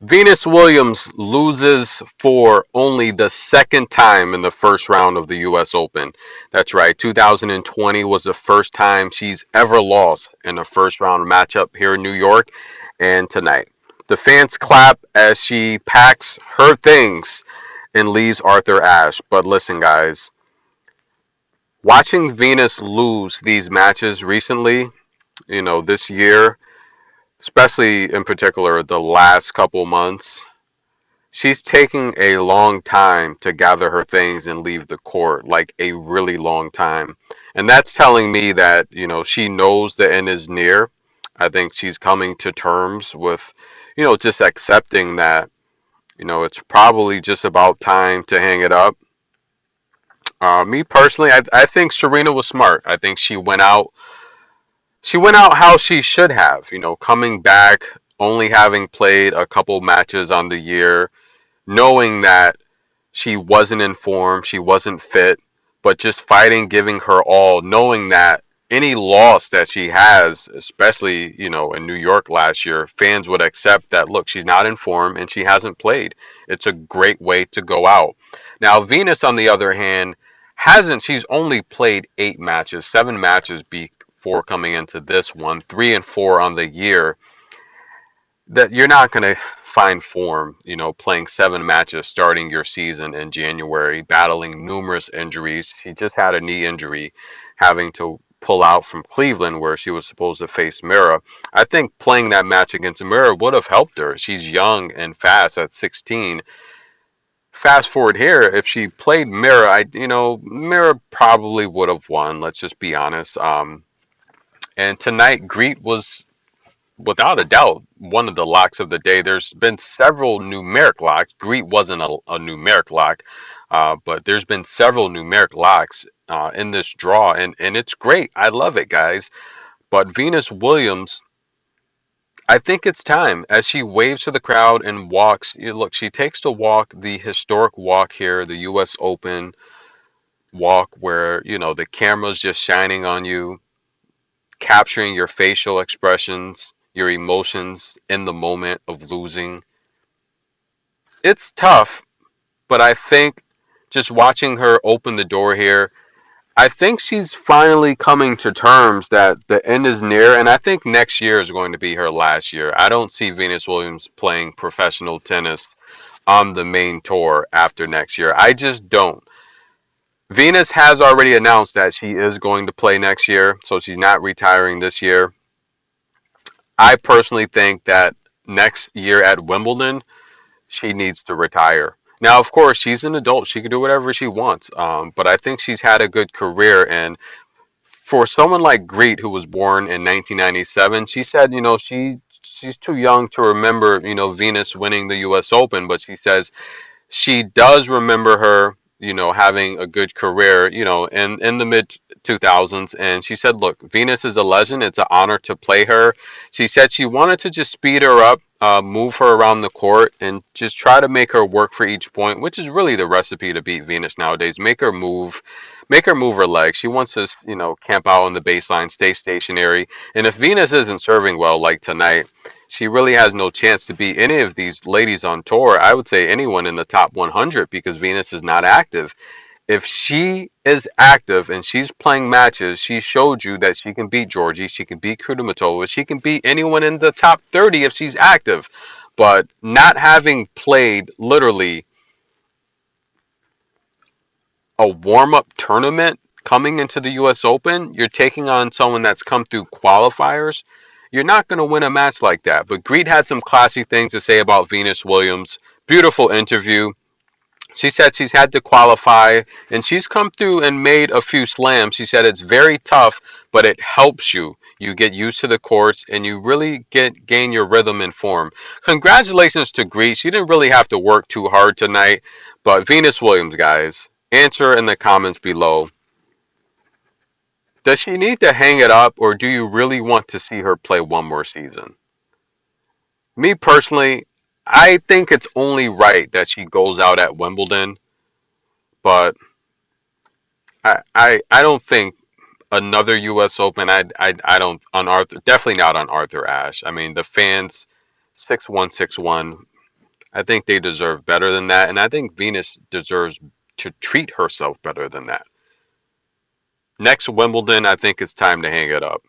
Venus Williams loses for only the second time in the first round of the US Open. That's right, 2020 was the first time she's ever lost in a first round matchup here in New York, and tonight. The fans clap as she packs her things and leaves Arthur Ashe. But listen, guys, watching Venus lose these matches recently, this year, especially in particular the last couple months, she's taking a long time to gather her things and leave the court, like a really long time. And that's telling me that, she knows the end is near. I think she's coming to terms with, just accepting that, it's probably just about time to hang it up. Me personally, I think Serena was smart. I think she went out how she should have, coming back, only having played a couple matches on the year, knowing that she wasn't in form, she wasn't fit, but just fighting, giving her all, knowing that any loss that she has, especially, in New York last year, fans would accept that, look, she's not in form and she hasn't played. It's a great way to go out. Now, Venus, on the other hand, she's only played 8 matches, 7 matches before coming into this one, 3 and 4 on the year, that you're not going to find form, playing 7 matches, starting your season in January, battling numerous injuries. She just had a knee injury, having to pull out from Cleveland where she was supposed to face Mira. I think playing that match against Mira would have helped her. She's young and fast at 16. Fast forward here, if she played Mira, Mira probably would have won. Let's just be honest. And tonight, Greet was without a doubt one of the locks of the day. There's been several numeric locks. Greet wasn't a numeric lock, but there's been several numeric locks in this draw, and it's great. I love it, guys. But Venus Williams, I think it's time as she waves to the crowd and walks. Look, she takes the walk, the historic walk here, the U.S. Open walk, where the camera's just shining on you, capturing your facial expressions, your emotions in the moment of losing. It's tough, but I think just watching her open the door here, I think she's finally coming to terms that the end is near, and I think next year is going to be her last year. I don't see Venus Williams playing professional tennis on the main tour after next year. I just don't. Venus has already announced that she is going to play next year, so she's not retiring this year. I personally think that next year at Wimbledon, she needs to retire. Now, of course, she's an adult. She can do whatever she wants. But I think she's had a good career. And for someone like Greet, who was born in 1997, she said, she's too young to remember, Venus winning the U.S. Open. But she says she does remember her, having a good career, in the mid 2000s. And she said, look, Venus is a legend. It's an honor to play her. She said she wanted to just speed her up, move her around the court, and just try to make her work for each point, which is really the recipe to beat Venus nowadays. Make her move her legs. She wants to, camp out on the baseline, stay stationary. And if Venus isn't serving well, like tonight, she really has no chance to beat any of these ladies on tour. I would say anyone in the top 100 because Venus is not active. If she is active and she's playing matches, she showed you that she can beat Georgie, she can beat Kudermetova, she can beat anyone in the top 30 if she's active. But not having played literally a warm up tournament coming into the US Open, you're taking on someone that's come through qualifiers. You're not going to win a match like that. But Greed had some classy things to say about Venus Williams. Beautiful interview. She said she's had to qualify and she's come through and made a few slams. She said it's very tough, but it helps you. You get used to the courts and you really gain your rhythm and form. Congratulations to Greece. She didn't really have to work too hard tonight. But Venus Williams, guys, answer in the comments below. Does she need to hang it up or do you really want to see her play one more season? Me personally, I think it's only right that she goes out at Wimbledon, but I don't think another U.S. Open. I don't on Arthur. Definitely not on Arthur Ashe. I mean the fans 6-1, 6-1. I think they deserve better than that, and I think Venus deserves to treat herself better than that. Next Wimbledon, I think it's time to hang it up.